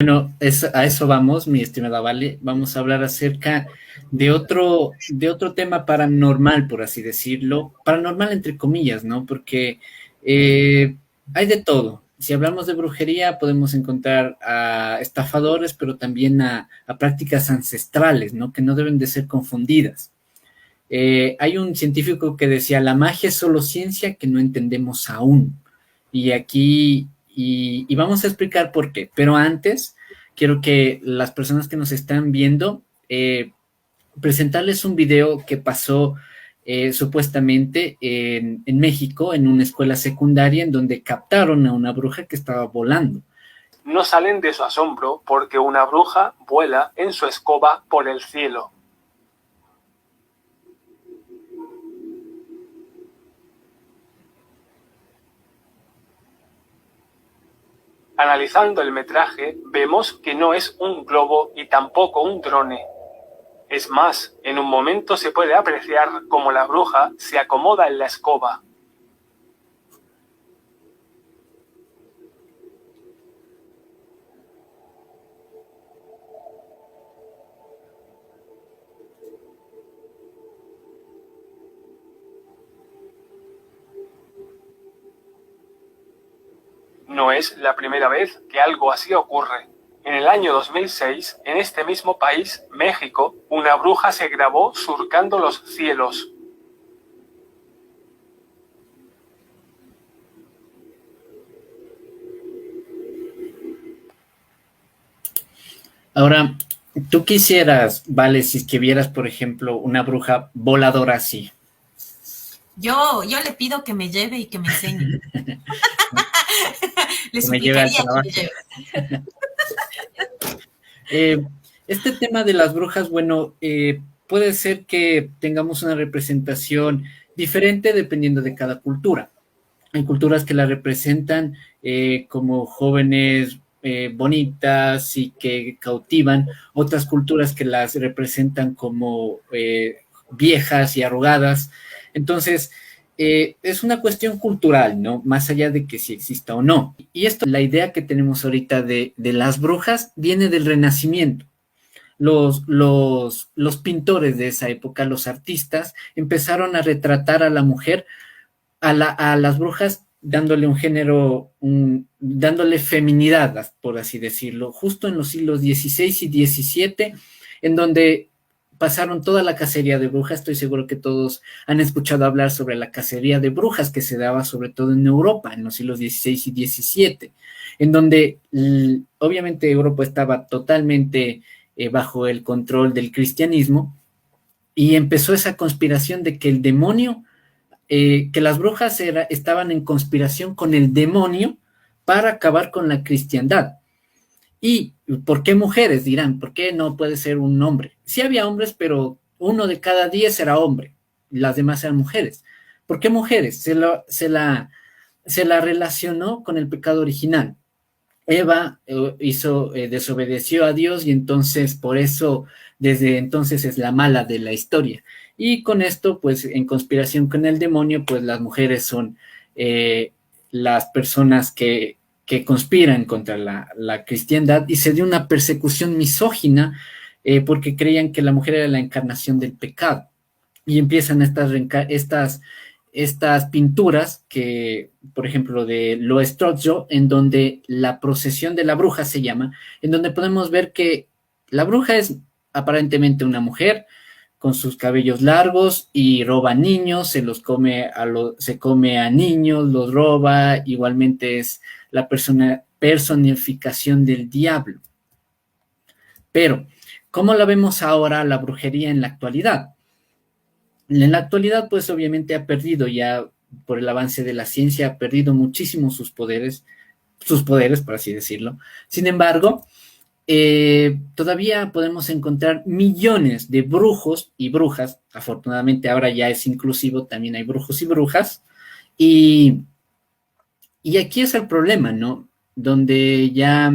Bueno, a eso vamos, mi estimada Vale. Vamos a hablar acerca de otro tema paranormal, por así decirlo. Paranormal entre comillas, ¿no? Porque hay de todo. Si hablamos de brujería, podemos encontrar a estafadores, pero también a prácticas ancestrales, ¿no? Que no deben de ser confundidas. Hay un científico que decía, la magia es solo ciencia que no entendemos aún. Y aquí, y vamos a explicar por qué. Pero antes, quiero que las personas que nos están viendo, presentarles un video que pasó supuestamente en México, en una escuela secundaria, en donde captaron a una bruja que estaba volando. No salen de su asombro porque una bruja vuela en su escoba por el cielo. Analizando el metraje, vemos que no es un globo y tampoco un drone. Es más, en un momento se puede apreciar cómo la bruja se acomoda en la escoba. No es la primera vez que algo así ocurre. En el año 2006, en este mismo país, México, una bruja se grabó surcando los cielos. Ahora, tú quisieras, Vale, si es que vieras, por ejemplo, una bruja voladora así. Yo le pido que me lleve y que me enseñe. Le Que me lleve al suplicaría que me trabajo. lleve. Este tema de las brujas, bueno, puede ser que tengamos una representación diferente dependiendo de cada cultura. Hay culturas que la representan como jóvenes bonitas y que cautivan, otras culturas que las representan como viejas y arrugadas. Entonces, es una cuestión cultural, ¿no? Más allá de que si exista o no. Y esto, la idea que tenemos ahorita de las brujas viene del Renacimiento. Los pintores de esa época, los artistas, empezaron a retratar a la mujer, a las brujas, dándole un género, dándole feminidad, por así decirlo, justo en los siglos XVI y XVII, en donde pasaron toda la cacería de brujas. Estoy seguro que todos han escuchado hablar sobre la cacería de brujas que se daba sobre todo en Europa en los siglos XVI y XVII, en donde obviamente Europa estaba totalmente bajo el control del cristianismo, y empezó esa conspiración de que el demonio, que las brujas estaban en conspiración con el demonio para acabar con la cristiandad. ¿Y por qué mujeres? Dirán, ¿por qué no puede ser un hombre? Sí había hombres, pero 1 de cada 10 era hombre, las demás eran mujeres. ¿Por qué mujeres? Se la relacionó con el pecado original. Eva desobedeció a Dios, y entonces por eso desde entonces es la mala de la historia. Y con esto, pues en conspiración con el demonio, pues las mujeres son las personas que conspiran contra la cristiandad, y se dio una persecución misógina porque creían que la mujer era la encarnación del pecado. Y empiezan estas pinturas que, por ejemplo, de Lo Strozzo, en donde la procesión de la bruja se llama, en donde podemos ver que la bruja es aparentemente una mujer con sus cabellos largos y roba niños, se come a niños, los roba. Igualmente es la personificación del diablo. Pero, ¿cómo la vemos ahora la brujería en la actualidad? En la actualidad, pues obviamente ha perdido ya, por el avance de la ciencia, ha perdido muchísimo sus poderes, por así decirlo. Sin embargo, todavía podemos encontrar millones de brujos y brujas. Afortunadamente ahora ya es inclusivo, también hay brujos y brujas. Y, y aquí es el problema, ¿no? Donde ya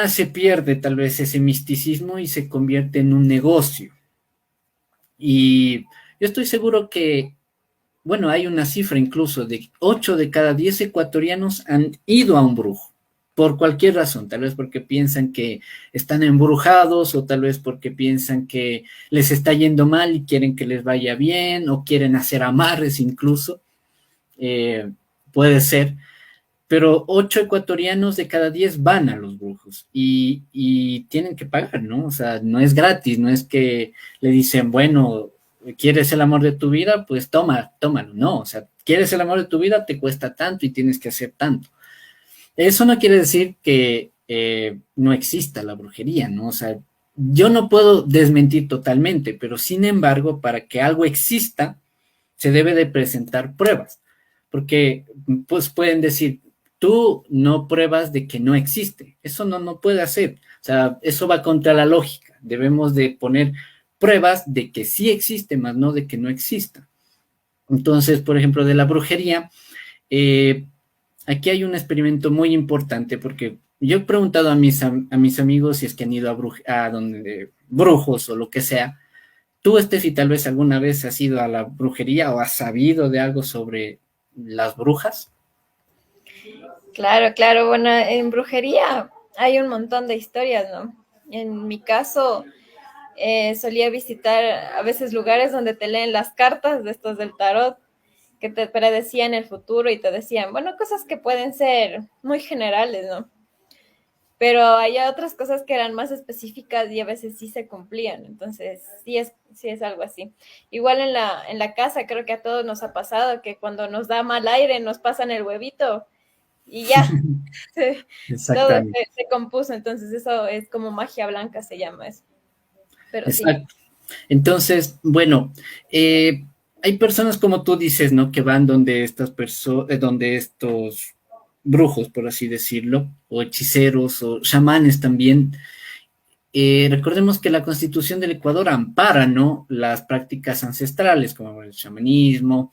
se pierde tal vez ese misticismo y se convierte en un negocio. Y yo estoy seguro que, bueno, hay una cifra incluso de 8 de cada 10 ecuatorianos han ido a un brujo. por cualquier razón, tal vez porque piensan que están embrujados o tal vez porque piensan que les está yendo mal y quieren que les vaya bien o quieren hacer amarres incluso, eh, puede ser, pero 8 ecuatorianos de cada 10 van a los brujos y tienen que pagar, ¿no? O sea, no es gratis, no es que le dicen, bueno, ¿quieres el amor de tu vida? Pues tómalo, no, o sea, ¿quieres el amor de tu vida? Te cuesta tanto y tienes que hacer tanto. Eso no quiere decir que no exista la brujería, ¿no? O sea, yo no puedo desmentir totalmente, pero sin embargo, para que algo exista, se debe de presentar pruebas, porque pues pueden decir, tú no pruebas de que no existe, eso no puede hacer, o sea, eso va contra la lógica, debemos de poner pruebas de que sí existe, más no de que no exista. Entonces, por ejemplo, de la brujería, eh, aquí hay un experimento muy importante porque yo he preguntado a mis amigos si es que han ido a donde brujos o lo que sea. Tú, Estefi, tal vez alguna vez has ido a la brujería o has sabido de algo sobre las brujas. Claro, claro. Bueno, en brujería hay un montón de historias, ¿no? En mi caso, solía visitar a veces lugares donde te leen las cartas de estos del tarot, que te predecían el futuro y te decían, bueno, cosas que pueden ser muy generales, ¿no? Pero hay otras cosas que eran más específicas y a veces sí se cumplían, entonces sí es algo así. Igual en la casa creo que a todos nos ha pasado que cuando nos da mal aire nos pasan el huevito y ya, todo Exactamente. se compuso, entonces eso es como magia blanca se llama eso, pero sí. Exacto. Entonces, bueno, hay personas como tú dices, ¿no? Que van donde estas personas, donde estos brujos, por así decirlo, o hechiceros o chamanes también. Recordemos que la Constitución del Ecuador ampara, ¿no? Las prácticas ancestrales, como el chamanismo,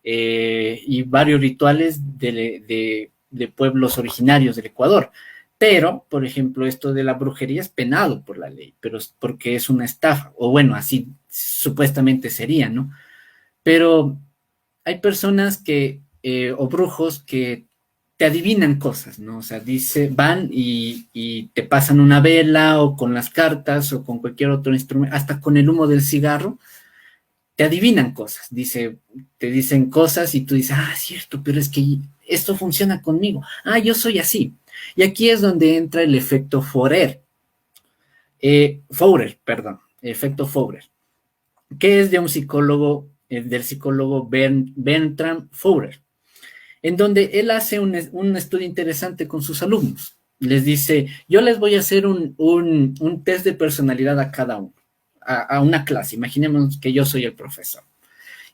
y varios rituales de pueblos originarios del Ecuador. Pero, por ejemplo, esto de la brujería es penado por la ley, pero es porque es una estafa, o bueno, así supuestamente sería, ¿no? Pero hay personas o brujos que te adivinan cosas, ¿no? O sea, van y te pasan una vela o con las cartas o con cualquier otro instrumento, hasta con el humo del cigarro, te adivinan cosas, te dicen cosas y tú dices, ah, cierto, pero es que esto funciona conmigo, ah, yo soy así. Y aquí es donde entra el efecto Forer, perdón, efecto Forer, que es de un psicólogo, del psicólogo Bertram Forer, en donde él hace un estudio interesante con sus alumnos. Les dice, yo les voy a hacer un test de personalidad a cada uno, a una clase. Imaginemos que yo soy el profesor.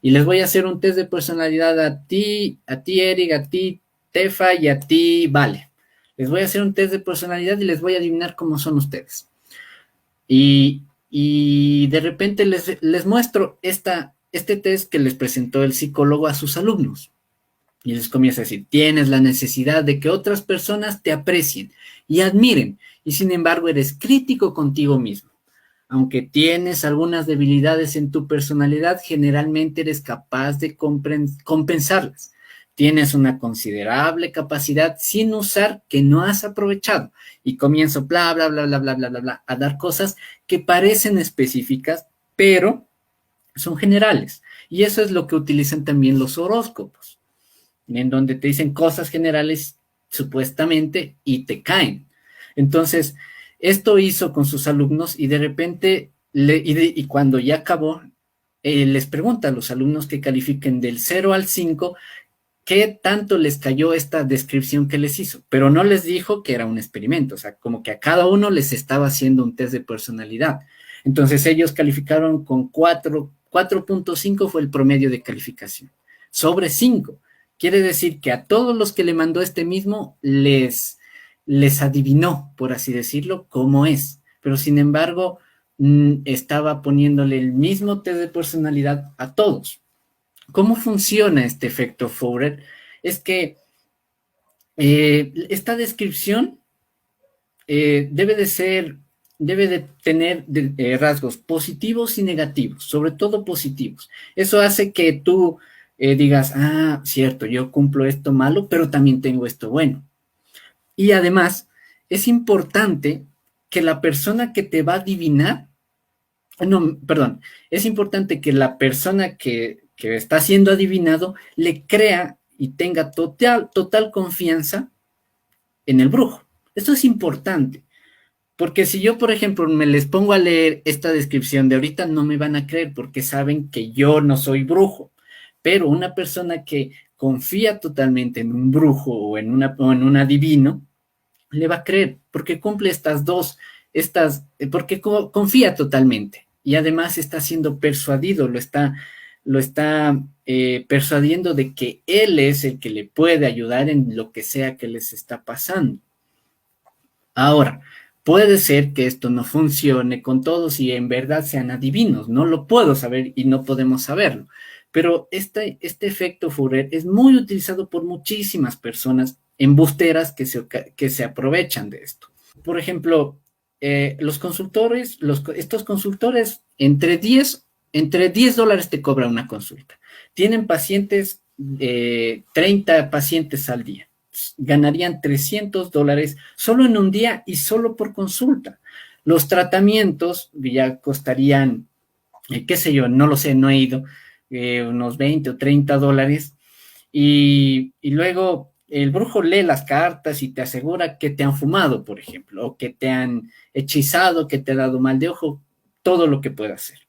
Y les voy a hacer un test de personalidad a ti, Eric, a ti, Tefa, y a ti, Vale. Les voy a hacer un test de personalidad y les voy a adivinar cómo son ustedes. Y de repente les muestro este test que les presentó el psicólogo a sus alumnos. Y les comienza a decir, tienes la necesidad de que otras personas te aprecien y admiren, y sin embargo eres crítico contigo mismo. Aunque tienes algunas debilidades en tu personalidad, generalmente eres capaz de compensarlas. Tienes una considerable capacidad sin usar que no has aprovechado. Y comienzo bla, bla, bla, bla, bla, bla, bla, bla, a dar cosas que parecen específicas, pero son generales. Y eso es lo que utilizan también los horóscopos, en donde te dicen cosas generales supuestamente y te caen. Entonces, esto hizo con sus alumnos y de repente, y cuando ya acabó, les pregunta a los alumnos que califiquen del 0 al 5 qué tanto les cayó esta descripción que les hizo, pero no les dijo que era un experimento, o sea, como que a cada uno les estaba haciendo un test de personalidad. Entonces ellos calificaron con 4.5 fue el promedio de calificación, sobre 5. Quiere decir que a todos los que le mandó este mismo les adivinó, por así decirlo, cómo es. Pero sin embargo, estaba poniéndole el mismo test de personalidad a todos. ¿Cómo funciona este efecto Forer? Es que esta descripción debe de tener rasgos positivos y negativos, sobre todo positivos. Eso hace que tú digas, ah, cierto, yo cumplo esto malo, pero también tengo esto bueno. Y además, es importante que la persona que te va a adivinar, no, perdón, es importante que la persona que está siendo adivinado le crea y tenga total confianza en el brujo. Esto es importante, porque si yo, por ejemplo, me les pongo a leer esta descripción de ahorita, no me van a creer porque saben que yo no soy brujo, pero una persona que confía totalmente en un brujo o en un adivino, le va a creer, porque cumple porque confía totalmente y además está siendo persuadido, lo está persuadiendo de que él es el que le puede ayudar en lo que sea que les está pasando. Ahora, puede ser que esto no funcione con todos y en verdad sean adivinos, no lo puedo saber y no podemos saberlo, pero este efecto Fourier es muy utilizado por muchísimas personas embusteras que se aprovechan de esto. Por ejemplo, estos consultores, entre 10 dólares te cobra una consulta. Tienen pacientes, 30 pacientes al día. Ganarían 300 dólares solo en un día y solo por consulta. Los tratamientos ya costarían, qué sé yo, no lo sé, no he ido, unos 20 o 30 dólares. Y luego el brujo lee las cartas y te asegura que te han fumado, por ejemplo, o que te han hechizado, que te ha dado mal de ojo, todo lo que pueda hacer.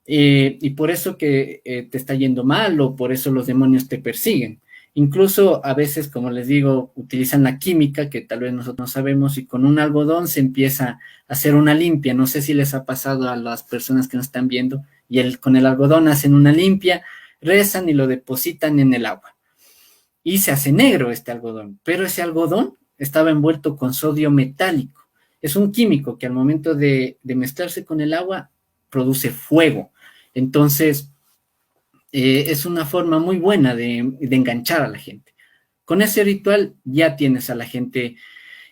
Y por eso que te está yendo mal o por eso los demonios te persiguen. Incluso a veces, como les digo, utilizan la química que tal vez nosotros no sabemos y con un algodón se empieza a hacer una limpia. No sé si les ha pasado a las personas que nos están viendo y con el algodón hacen una limpia, rezan y lo depositan en el agua. Y se hace negro este algodón, pero ese algodón estaba envuelto con sodio metálico. Es un químico que al momento de mezclarse con el agua produce fuego. Entonces, es una forma muy buena de enganchar a la gente. Con ese ritual ya tienes a la gente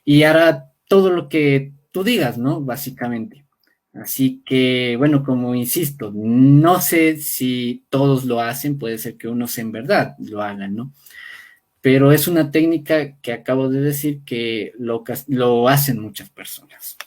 y hará todo lo que tú digas, ¿no? Básicamente. Así que, bueno, como insisto, no sé si todos lo hacen, puede ser que unos en verdad lo hagan, ¿no? Pero es una técnica que acabo de decir que lo hacen muchas personas.